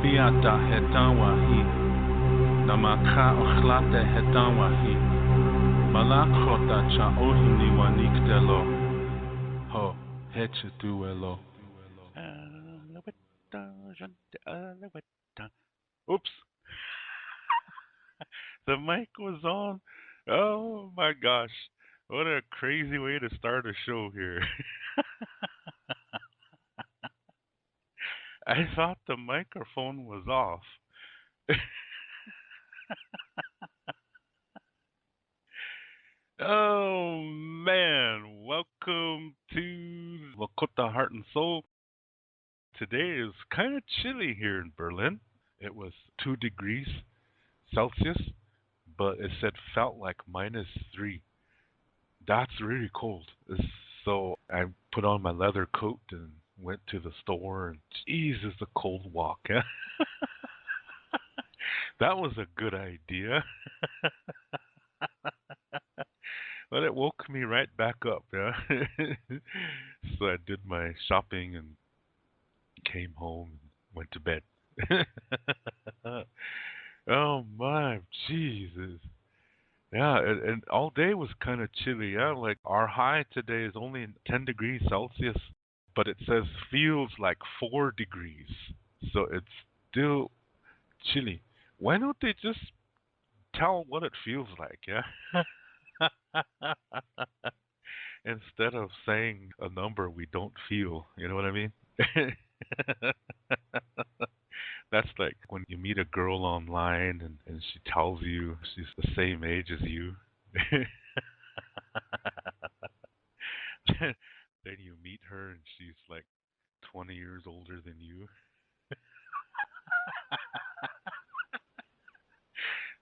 Fiata hetanwahi, namaka ochlate hetanwahi, malakota cha ohini waniktelo, ho hechetuelo. Oops, the mic was on. Oh my gosh, what a crazy way to start a show here. I thought the microphone was off. Oh man, welcome to Lakota Heart and Soul. Today is kind of chilly here in Berlin. It was 2 degrees Celsius, but it said felt like -3. That's really cold. So I put on my leather coat and went to the store, and geez, it's a cold walk. Yeah? That was a good idea. But it woke me right back up, yeah. So I did my shopping and came home and went to bed. Oh my Jesus. Yeah, and all day was kind of chilly. Yeah, like our high today is only 10 degrees Celsius, but it says feels like 4 degrees. So it's still chilly. Why don't they just tell what it feels like, yeah? Instead of saying a number we don't feel, you know what I mean? That's like when you meet a girl online and she tells you she's the same age as you. Then you meet her and she's like 20 years older than you.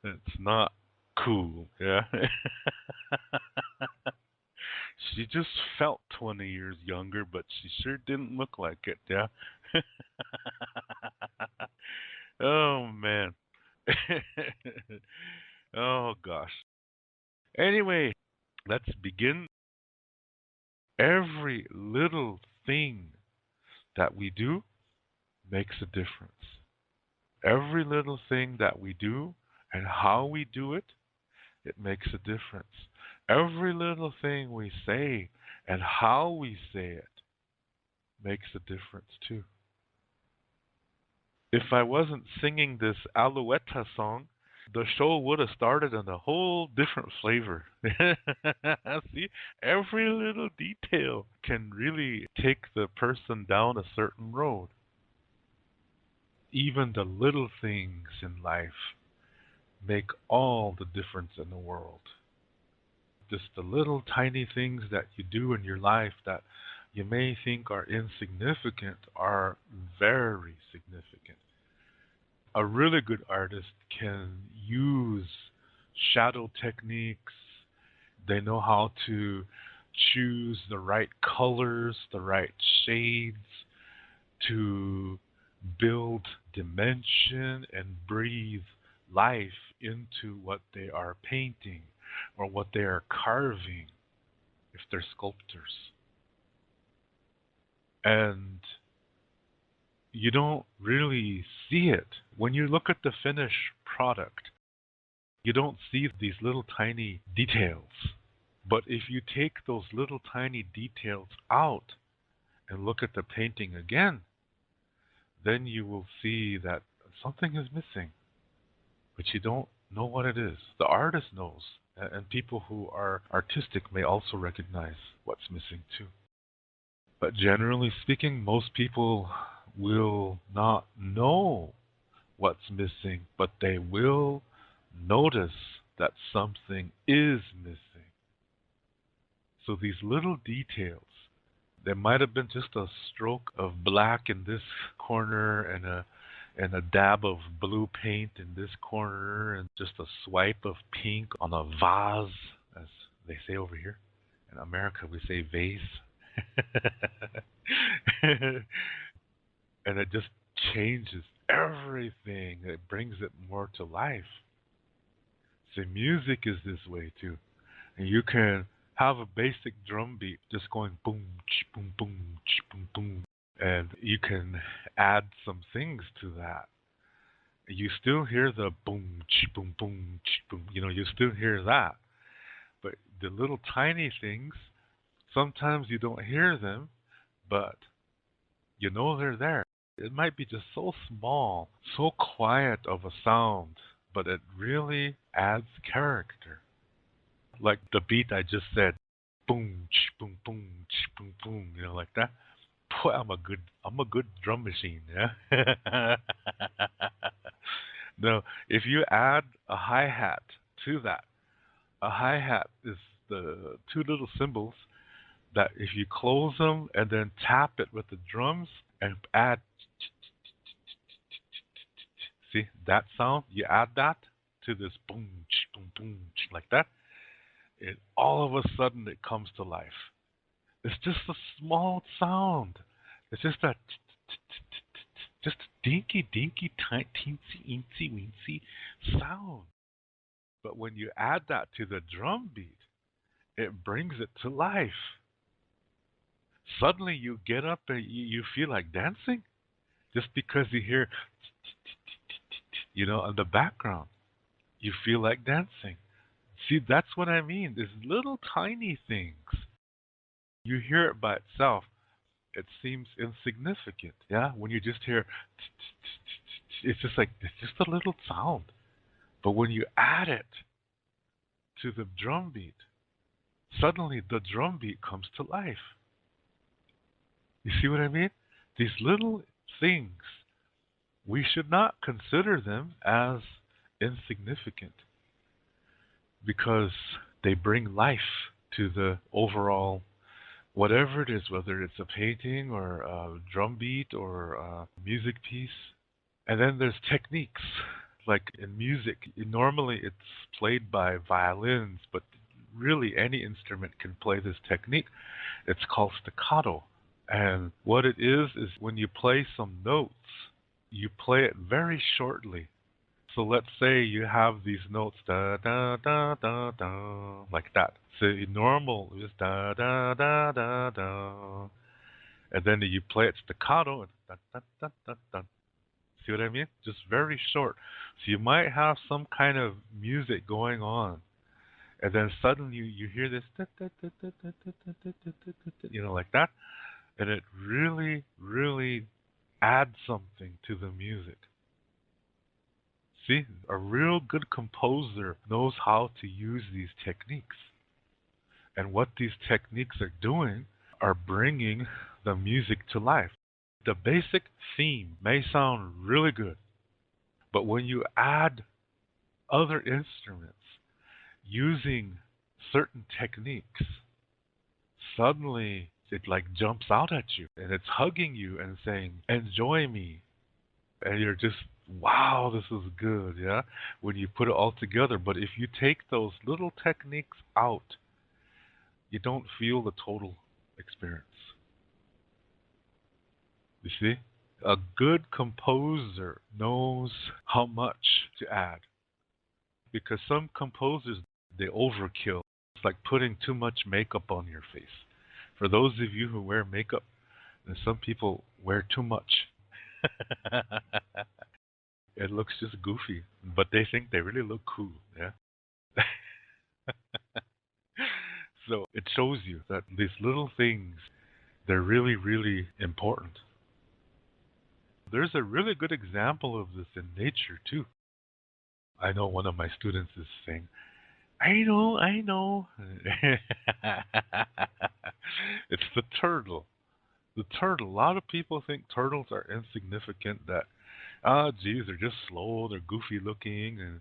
It's not cool, yeah? She just felt 20 years younger, but she sure didn't look like it, yeah? Oh, man. Oh, gosh. Anyway, let's begin. Every little thing that we do makes a difference. Every little thing that we do and how we do it, it makes a difference. Every little thing we say and how we say it makes a difference too. If I wasn't singing this Alouetta song, the show would have started in a whole different flavor. See, every little detail can really take the person down a certain road. Even the little things in life make all the difference in the world. Just the little tiny things that you do in your life that you may think are insignificant are very significant. A really good artist can use shadow techniques. They know how to choose the right colors, the right shades to build dimension and breathe life into what they are painting or what they are carving if they're sculptors. And you don't really see it. When you look at the finished product, you don't see these little tiny details. But if you take those little tiny details out and look at the painting again, then you will see that something is missing, but you don't know what it is. The artist knows, and people who are artistic may also recognize what's missing too. But generally speaking, most people will not know what's missing, but they will notice that something is missing. So these little details, there might have been just a stroke of black in this corner and a dab of blue paint in this corner and just a swipe of pink on a vase, as they say over here. In America, we say vase. And it just changes everything. It brings it more to life. So music is this way too. And you can have a basic drum beat just going boom, boom, boom, boom, boom. And you can add some things to that. You still hear the boom, boom, boom, boom. You still hear that. But the little tiny things, sometimes you don't hear them, but you know they're there. It might be just so small, so quiet of a sound, but it really adds character. Like the beat I just said, boom, boom, boom, boom, boom, like that. Boy, I'm a good drum machine, yeah. Now, if you add a hi hat to that, a hi hat is the two little cymbals that if you close them and then tap it with the drums and add, see that sound? You add that to this boom, boom, boom, like that. It all of a sudden it comes to life. It's just a small sound. It's just that, just a dinky, dinky, teensy, eensy, weensy sound. But when you add that to the drum beat, it brings it to life. Suddenly you get up and you feel like dancing just because you hear, in the background. You feel like dancing. See, that's what I mean. These little tiny things. You hear it by itself, it seems insignificant. Yeah, when you just hear, it's just a little sound. But when you add it to the drum beat, suddenly the drum beat comes to life. You see what I mean? These little things, we should not consider them as insignificant because they bring life to the overall whatever it is, whether it's a painting or a drum beat or a music piece. And then there's techniques. Like in music, normally it's played by violins, but really any instrument can play this technique. It's called staccato. And what it is when you play some notes, you play it very shortly. So let's say you have these notes da da da da da like that. So normal is da da da da da, and then you play it staccato and da da da da da. See what I mean? Just very short. So you might have some kind of music going on, and then suddenly you hear this da da da da da da da da da da, like that, and it really really adds something to the music. See, a real good composer knows how to use these techniques. And what these techniques are doing are bringing the music to life. The basic theme may sound really good, but when you add other instruments using certain techniques, suddenly it like jumps out at you and it's hugging you and saying, "Enjoy me." And you're just, wow, this is good, yeah, when you put it all together. But if you take those little techniques out, you don't feel the total experience. You see, a good composer knows how much to add because some composers, they overkill. It's like putting too much makeup on your face. For those of you who wear makeup, and some people wear too much. It looks just goofy, but they think they really look cool, yeah? So it shows you that these little things, they're really, really important. There's a really good example of this in nature, too. I know one of my students is saying, I know, I know. It's the turtle. The turtle. A lot of people think turtles are insignificant, that, geez, they're just slow, they're goofy looking, and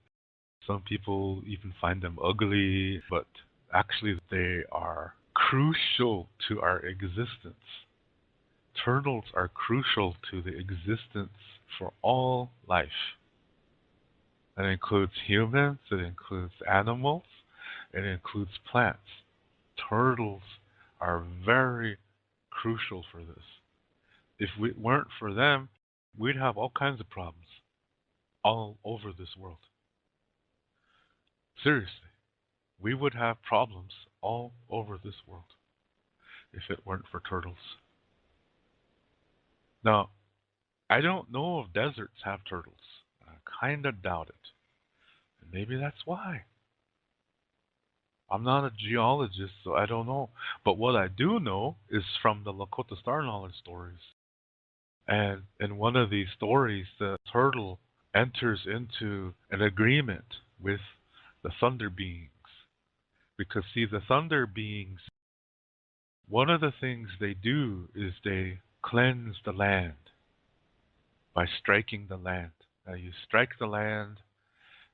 some people even find them ugly, but actually they are crucial to our existence. Turtles are crucial to the existence for all life. That includes humans, it includes animals, it includes plants. Turtles are very crucial for this. If it weren't for them, we'd have all kinds of problems all over this world. Seriously, we would have problems all over this world if it weren't for turtles. Now, I don't know if deserts have turtles kind of doubt it. And maybe that's why. I'm not a geologist, so I don't know. But what I do know is from the Lakota Star Knowledge stories. And in one of these stories, the turtle enters into an agreement with the thunder beings. Because, see, the thunder beings, one of the things they do is they cleanse the land by striking the land. Now, you strike the land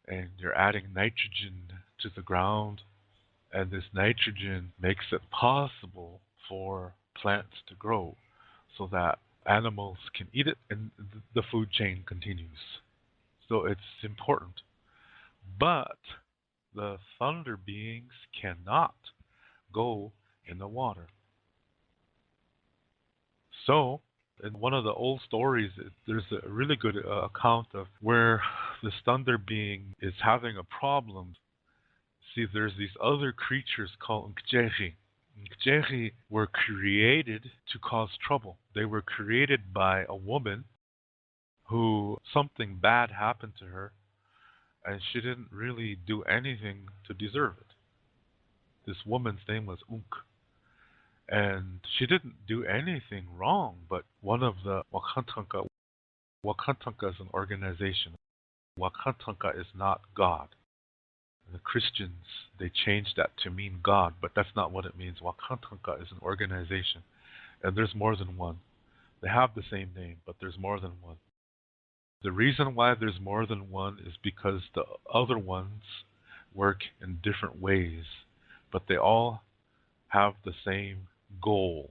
and you're adding nitrogen to the ground, and this nitrogen makes it possible for plants to grow so that animals can eat it and the food chain continues. So it's important. But the thunder beings cannot go in the water. So, in one of the old stories, there's a really good account of where this thunder being is having a problem. See, there's these other creatures called Nkjehi. Nkjehi were created to cause trouble. They were created by a woman who something bad happened to her, and she didn't really do anything to deserve it. This woman's name was Unk. And she didn't do anything wrong, but one of the Wakantanka is an organization. Wakantanka is not God. The Christians, they changed that to mean God, but that's not what it means. Wakantanka is an organization, and there's more than one. They have the same name, but there's more than one. The reason why there's more than one is because the other ones work in different ways, but they all have the same goal.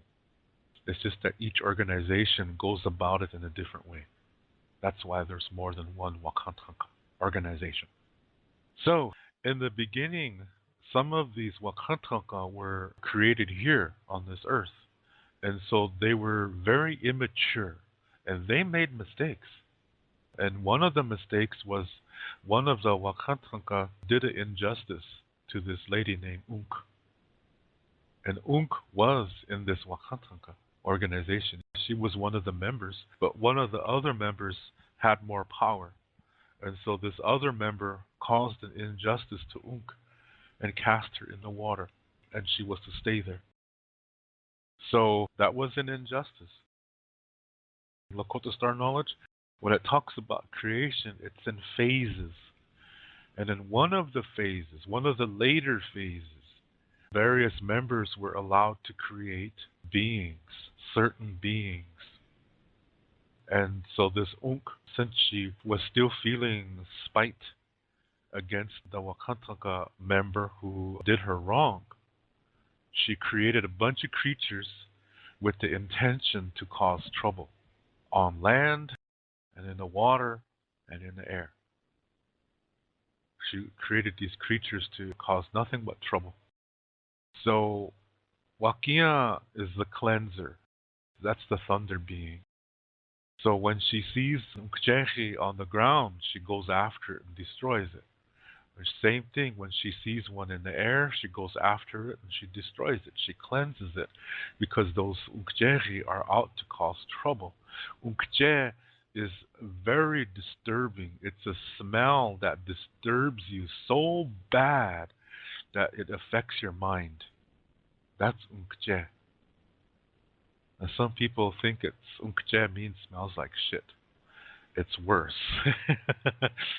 It's just that each organization goes about it in a different way. That's why there's more than one Wakantanka organization. So, in the beginning, some of these Wakantanka were created here on this earth. And so they were very immature, and they made mistakes. And one of the mistakes was one of the Wakantanka did an injustice to this lady named Unk. And Unk was in this Wakantanka organization. She was one of the members, but one of the other members had more power. And so this other member caused an injustice to Unk and cast her in the water, and she was to stay there. So that was an injustice. Lakota Star Knowledge, when it talks about creation, it's in phases. And in one of the phases, one of the later phases, various members were allowed to create beings, certain beings. And so this Unk, since she was still feeling spite against the Wakantanka member who did her wrong, she created a bunch of creatures with the intention to cause trouble on land and in the water and in the air. She created these creatures to cause nothing but trouble. So Wakia is the cleanser. That's the thunder being. So when she sees Nkjehi on the ground, she goes after it and destroys it. The same thing, when she sees one in the air, she goes after it and she destroys it. She cleanses it because those Nkjehi are out to cause trouble. Nkje is very disturbing. It's a smell that disturbs you so bad that it affects your mind. That's Nkje. And some people think Nkje means smells like shit. It's worse.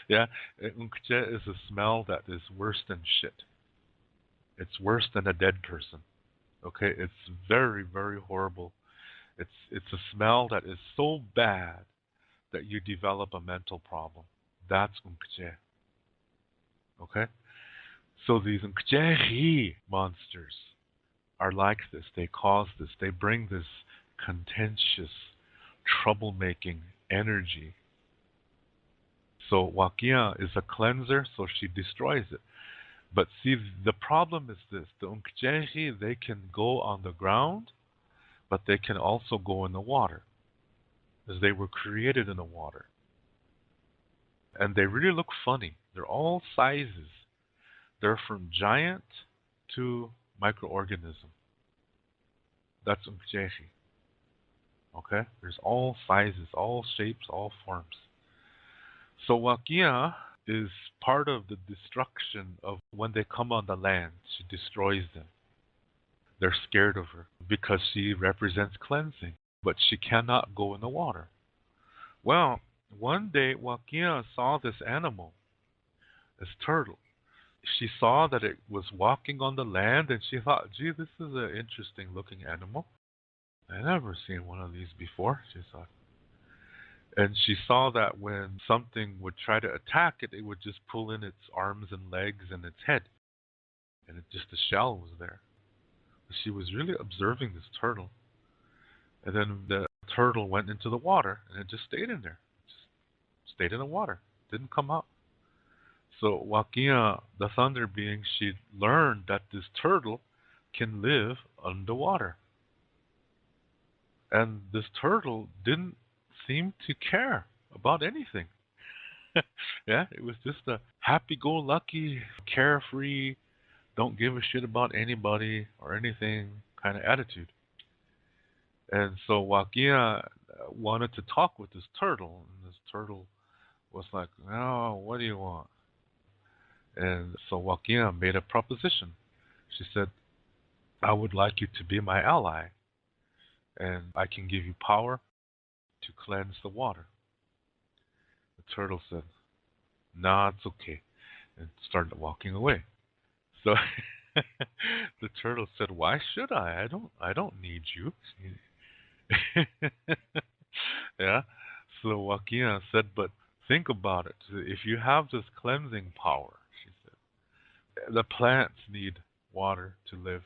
Yeah, Nkje is a smell that is worse than shit. It's worse than a dead person. Okay, it's very, very horrible. It's a smell that is so bad that you develop a mental problem. That's Nkje. Okay? So these Nkjehi monsters are like this. They cause this. They bring this contentious, troublemaking energy. So Wakia is a cleanser, so she destroys it. But see, the problem is this. The Nkjehi, they can go on the ground, but they can also go in the water, as they were created in the water. And they really look funny. They're all sizes. They're from giant to microorganism. That's Nkjehi. Okay? There's all sizes, all shapes, all forms. So Wakia is part of the destruction of when they come on the land. She destroys them. They're scared of her because she represents cleansing, but she cannot go in the water. Well, one day Wakia saw this animal, this turtle. She saw that it was walking on the land and she thought, gee, this is an interesting looking animal. I never seen one of these before, she thought. And she saw that when something would try to attack it, it would just pull in its arms and legs and its head. And just the shell was there. She was really observing this turtle. And then the turtle went into the water and it just stayed in there. Just stayed in the water. Didn't come out. So Wakia, the thunder being, she learned that this turtle can live underwater. And this turtle didn't seem to care about anything. Yeah, it was just a happy-go-lucky, carefree, don't give a shit about anybody or anything kind of attitude. And so Wakia wanted to talk with this turtle, and this turtle was like, "Oh, what do you want?" And so Wakia made a proposition. She said, "I would like you to be my ally, and I can give you power to cleanse the water." The turtle said, "Nah, it's okay," and started walking away. So the turtle said, "Why should I? I don't need you." Yeah. So Wakia said, "But think about it. If you have this cleansing power," she said, "the plants need water to live.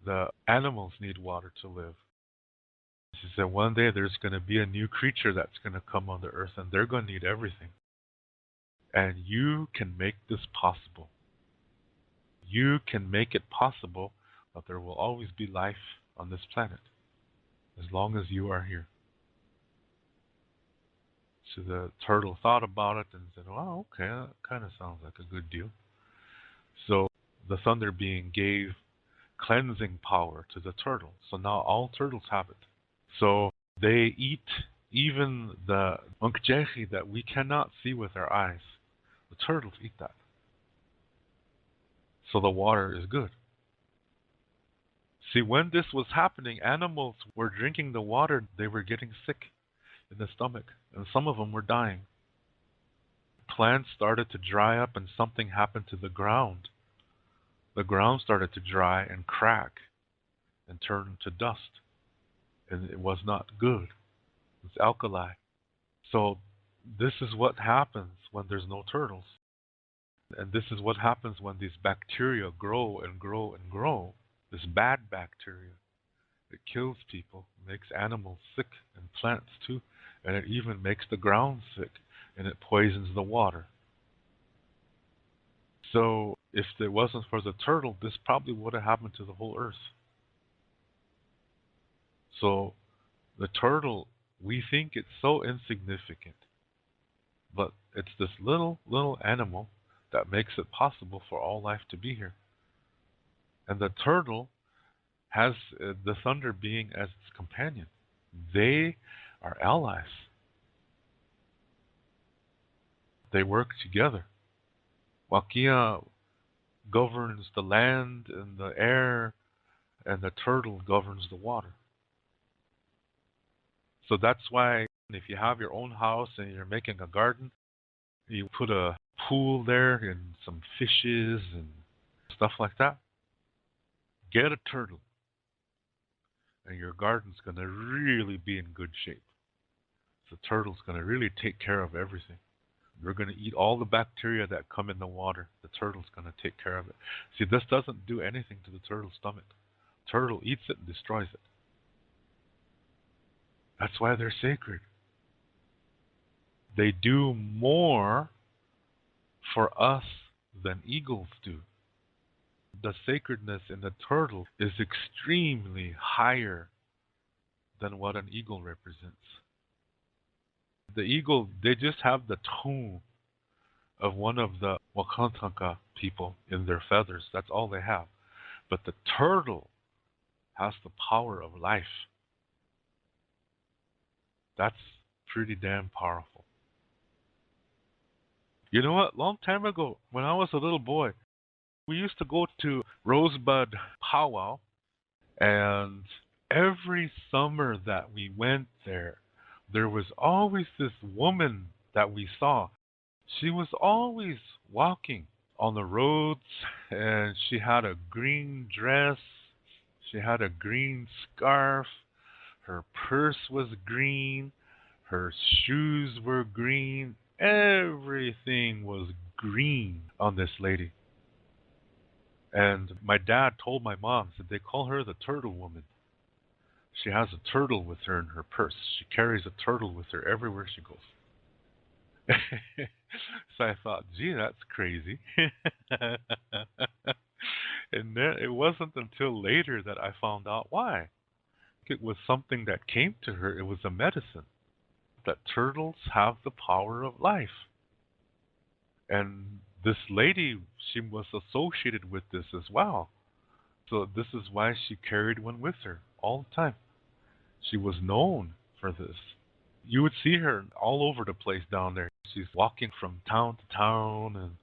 The animals need water to live." She said, "One day there's going to be a new creature that's going to come on the earth, and they're going to need everything. And you can make this possible. You can make it possible that there will always be life on this planet as long as you are here." So the turtle thought about it and said, "Well, okay, that kind of sounds like a good deal." So the thunder being gave cleansing power to the turtle. So now all turtles have it. So they eat even the unkjehi that we cannot see with our eyes. The turtles eat that. So the water is good. See, when this was happening, animals were drinking the water, they were getting sick in the stomach, and some of them were dying. Plants started to dry up, and something happened to the ground. The ground started to dry and crack and turn to dust, and it was not good. It's alkali. So this is what happens when there's no turtles. And this is what happens when these bacteria grow and grow and grow. This bad bacteria. It kills people, makes animals sick, and plants too, and it even makes the ground sick, and it poisons the water. So if it wasn't for the turtle, this probably would have happened to the whole earth. So the turtle, we think it's so insignificant, but it's this little animal that makes it possible for all life to be here. And the turtle has the thunder being as its companion. They are allies. They work together. Wakia governs the land and the air, and the turtle governs the water. So that's why if you have your own house and you're making a garden, you put a pool there and some fishes and stuff like that. Get a turtle, and your garden's going to really be in good shape. The turtle's going to really take care of everything. They're going to eat all the bacteria that come in the water. The turtle's going to take care of it. See, this doesn't do anything to the turtle's stomach. Turtle eats it and destroys it. That's why they're sacred. They do more for us than eagles do. The sacredness in the turtle is extremely higher than what an eagle represents. The eagle, they just have the tone of one of the Wakantanka people in their feathers. That's all they have. But the turtle has the power of life. That's pretty damn powerful. You know what? Long time ago, when I was a little boy, we used to go to Rosebud Powwow, and every summer that we went there, there was always this woman that we saw. She was always walking on the roads, and she had a green dress, she had a green scarf, her purse was green, her shoes were green, everything was green on this lady. And my dad told my mom that they call her the turtle woman. She has a turtle with her in her purse. She carries a turtle with her everywhere she goes. So I thought, gee, that's crazy. And then it wasn't until later that I found out why. It was something that came to her. It was a medicine. That turtles have the power of life. And this lady, she was associated with this as well. So this is why she carried one with her all the time. She was known for this. You would see her all over the place down there. She's walking from town to town, and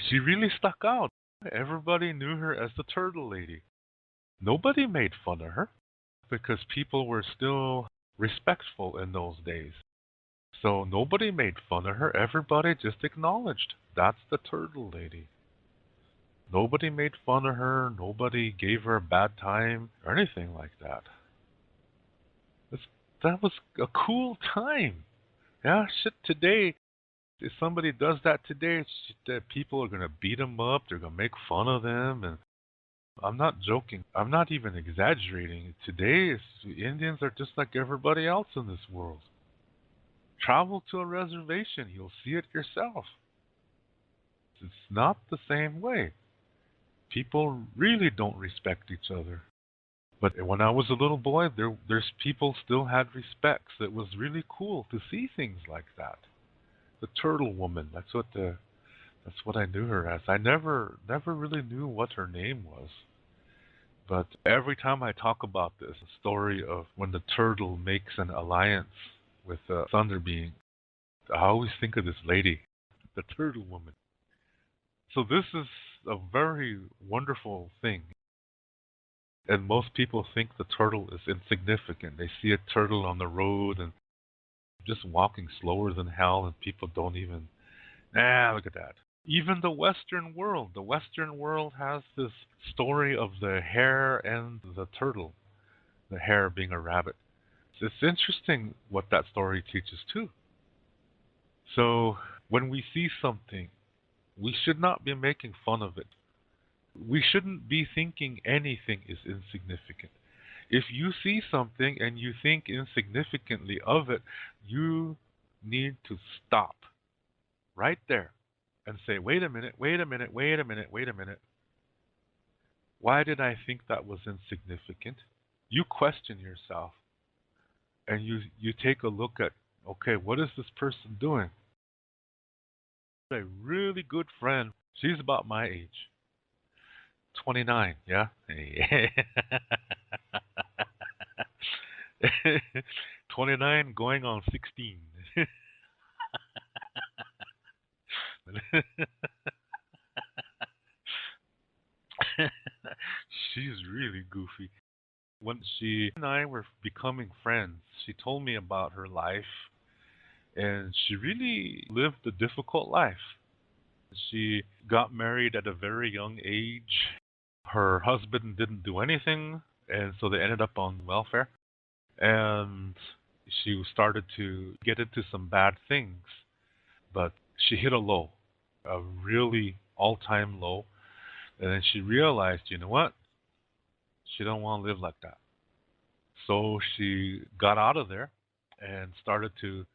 she really stuck out. Everybody knew her as the Turtle Lady. Nobody made fun of her because people were still respectful in those days. So nobody made fun of her. Everybody just acknowledged that's the Turtle Lady. Nobody made fun of her. Nobody gave her a bad time or anything like that. That's, that was a cool time. Yeah, shit, today, if somebody does that today, shit, that people are going to beat them up. They're going to make fun of them. And I'm not joking. I'm not even exaggerating. Today, Indians are just like everybody else in this world. Travel to a reservation. You'll see it yourself. It's not the same way. People really don't respect each other. But when I was a little boy, there's people still had respect. So it was really cool to see things like that. The Turtle Woman. That's what I knew her as. I never really knew what her name was. But every time I talk about this story of when the turtle makes an alliance with the thunder being, I always think of this lady, the Turtle Woman. So this is a very wonderful thing. And most people think the turtle is insignificant. They see a turtle on the road and just walking slower than hell, and people don't even, look at that. Even the Western world has this story of the hare and the turtle, the hare being a rabbit. It's interesting what that story teaches too. So when we see something, we should not be making fun of it. We shouldn't be thinking anything is insignificant. If you see something and you think insignificantly of it, you need to stop right there and say, wait a minute, wait a minute, wait a minute, wait a minute. Why did I think that was insignificant? You question yourself and you take a look at, okay, what is this person doing? A really good friend. She's about my age. 29, yeah? 29 going on 16. She's really goofy. When she and I were becoming friends, she told me about her life, and she really lived a difficult life. She got married at a very young age. Her husband didn't do anything, and so they ended up on welfare. And she started to get into some bad things, but she hit a low, a really all-time low. And then she realized, you know what? She don't want to live like that. So she got out of there and started to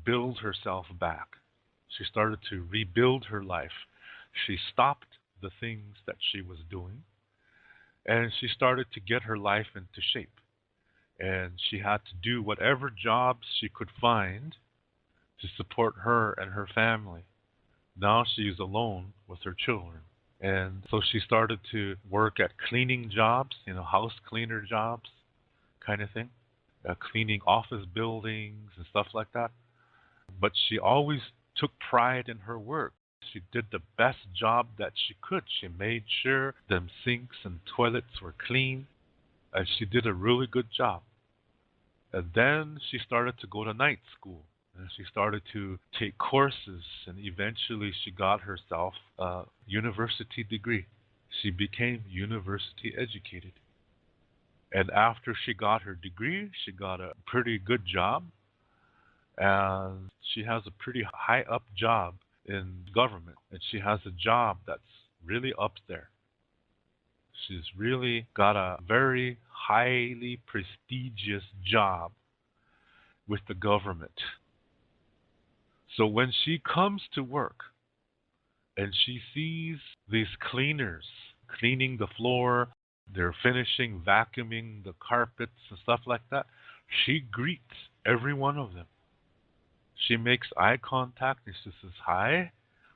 build herself back. She started to rebuild her life. She stopped the things that she was doing and she started to get her life into shape. And she had to do whatever jobs she could find to support her and her family. Now she's alone with her children. And so she started to work at cleaning jobs, house cleaner jobs, kind of thing, cleaning office buildings and stuff like that. But she always took pride in her work. She did the best job that she could. She made sure them sinks and toilets were clean, and she did a really good job. And then she started to go to night school, and she started to take courses, and eventually she got herself a university degree. She became university educated. And after she got her degree, she got a pretty good job, and she has a pretty high up job in government, and she has a job that's really up there. She's really got a very highly prestigious job with the government. So when she comes to work and she sees these cleaners cleaning the floor, they're finishing vacuuming the carpets and stuff like that, she greets every one of them. She makes eye contact and she says, "Hi,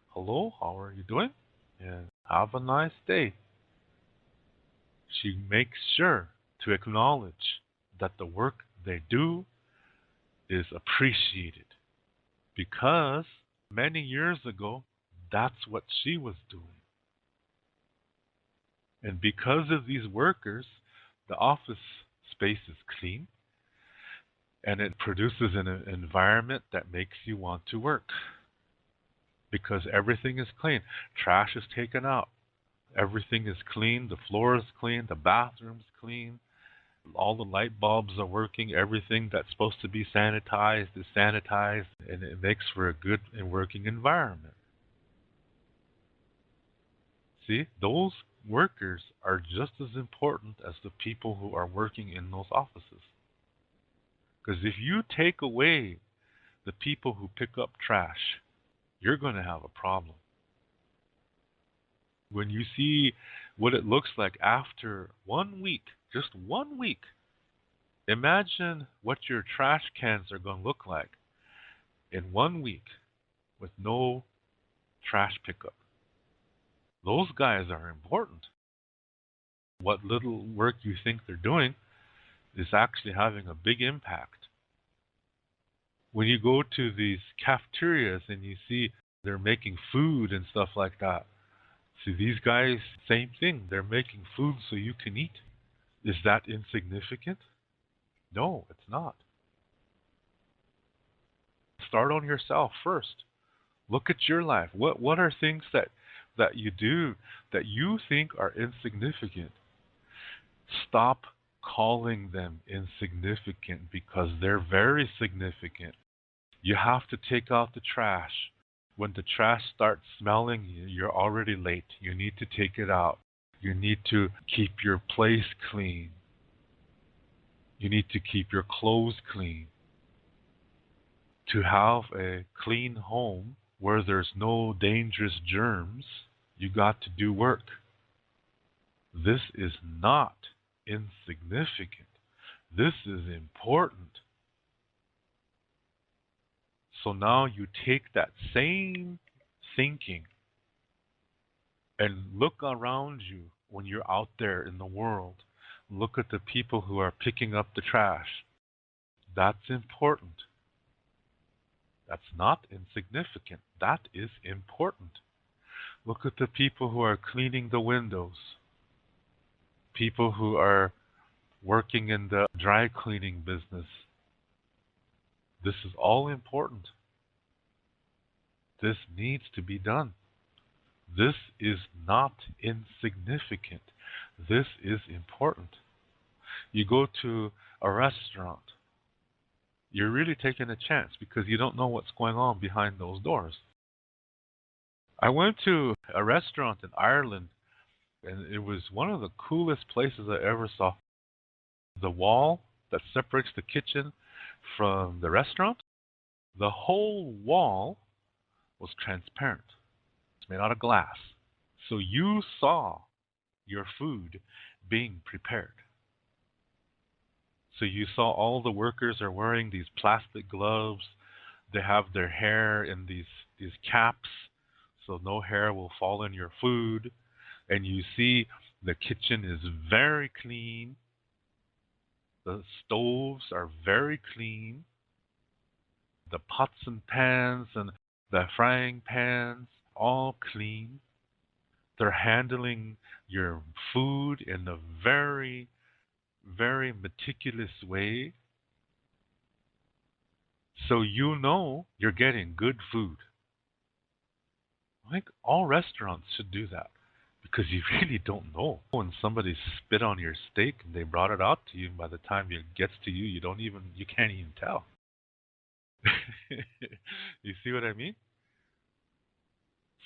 hello, how are you doing? And have a nice day." She makes sure to acknowledge that the work they do is appreciated, because many years ago, that's what she was doing. And because of these workers, the office space is clean, and it produces an environment that makes you want to work, because everything is clean. Trash is taken out. Everything is clean. The floor is clean. The bathroom's clean. All the light bulbs are working. Everything that's supposed to be sanitized is sanitized, and it makes for a good and working environment. See, those workers are just as important as the people who are working in those offices. Because if you take away the people who pick up trash, you're going to have a problem. When you see what it looks like after 1 week, just 1 week, imagine what your trash cans are going to look like in 1 week with no trash pickup. Those guys are important. What little work you think they're doing is actually having a big impact. When you go to these cafeterias and you see they're making food and stuff like that, see, these guys, same thing. They're making food so you can eat. Is that insignificant? No, it's not. Start on yourself first. Look at your life. What are things that you do that you think are insignificant? Stop calling them insignificant, because they're very significant. You have to take out the trash. When the trash starts smelling, you're already late. You need to take it out. You need to keep your place clean. You need to keep your clothes clean. To have a clean home where there's no dangerous germs, you got to do work. This is not insignificant. This is important. So now you take that same thinking and look around you when you're out there in the world. Look at the people who are picking up the trash. That's important. That's not insignificant. That is important. Look at the people who are cleaning the windows. People who are working in the dry cleaning business. This is all important. This needs to be done. This is not insignificant. This is important. You go to a restaurant, you're really taking a chance because you don't know what's going on behind those doors. I went to a restaurant in Ireland, and it was one of the coolest places I ever saw. The wall that separates the kitchen from the restaurant, the whole wall was transparent. It's made out of glass. So you saw your food being prepared. So you saw all the workers are wearing these plastic gloves. They have their hair in these caps so no hair will fall in your food. And you see the kitchen is very clean. The stoves are very clean. The pots and pans and the frying pans, all clean. They're handling your food in a very, very meticulous way. So you know you're getting good food. I think all restaurants should do that because you really don't know when somebody spit on your steak and they brought it out to you. And by the time it gets to you, you can't even tell. You see what I mean?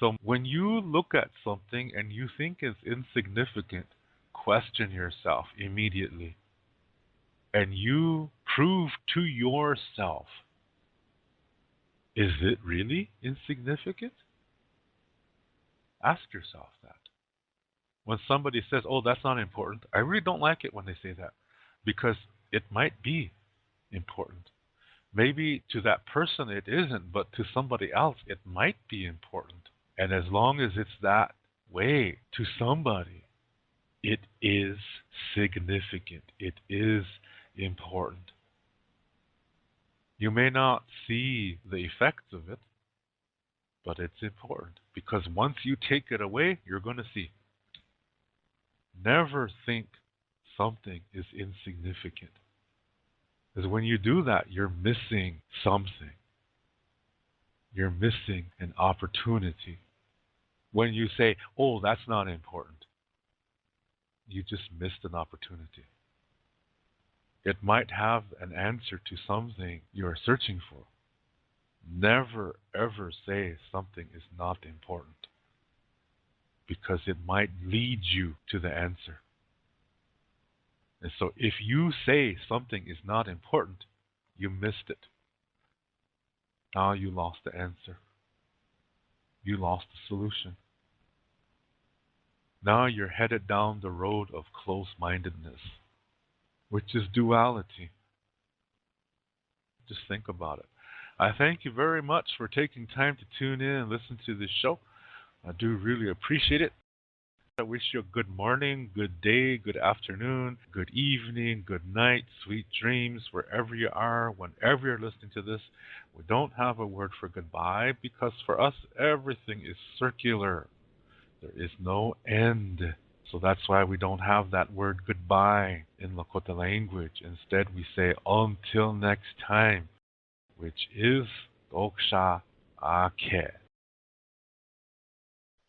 So when you look at something and you think it's insignificant, question yourself immediately. And you prove to yourself, is it really insignificant? Ask yourself that. When somebody says, oh, that's not important, I really don't like it when they say that because it might be important. Maybe to that person it isn't, but to somebody else it might be important. And as long as it's that way to somebody, it is significant. It is important. You may not see the effects of it, but it's important because once you take it away, you're going to see. Never think something is insignificant. Because when you do that, you're missing something. You're missing an opportunity. When you say, oh, that's not important, you just missed an opportunity. It might have an answer to something you're searching for. Never, ever say something is not important because it might lead you to the answer. And so if you say something is not important, you missed it. Now you lost the answer. You lost the solution. Now you're headed down the road of close-mindedness, which is duality. Just think about it. I thank you very much for taking time to tune in and listen to this show. I do really appreciate it. I wish you a good morning, good day, good afternoon, good evening, good night, sweet dreams, wherever you are, whenever you're listening to this. We don't have a word for goodbye because for us, everything is circular. There is no end. So that's why we don't have that word goodbye in Lakota language. Instead, we say until next time, which is Doksha Ake.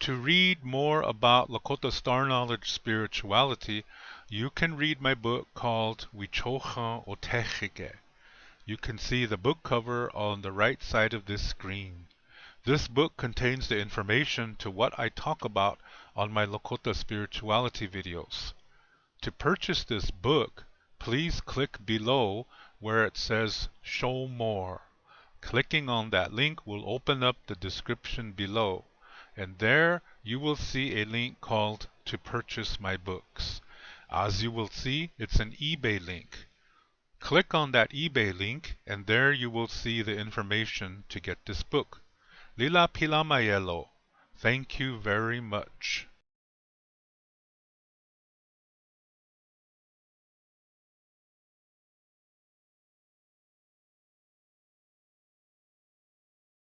To read more about Lakota Star Knowledge spirituality, you can read my book called Wichocha Otechike. You can see the book cover on the right side of this screen. This book contains the information to what I talk about on my Lakota spirituality videos. To purchase this book, please click below where it says Show More. Clicking on that link will open up the description below. And there you will see a link called To Purchase My Books. As you will see, it's an eBay link. Click on that eBay link and there you will see the information to get this book. Lila Pilamayelo. Thank you very much.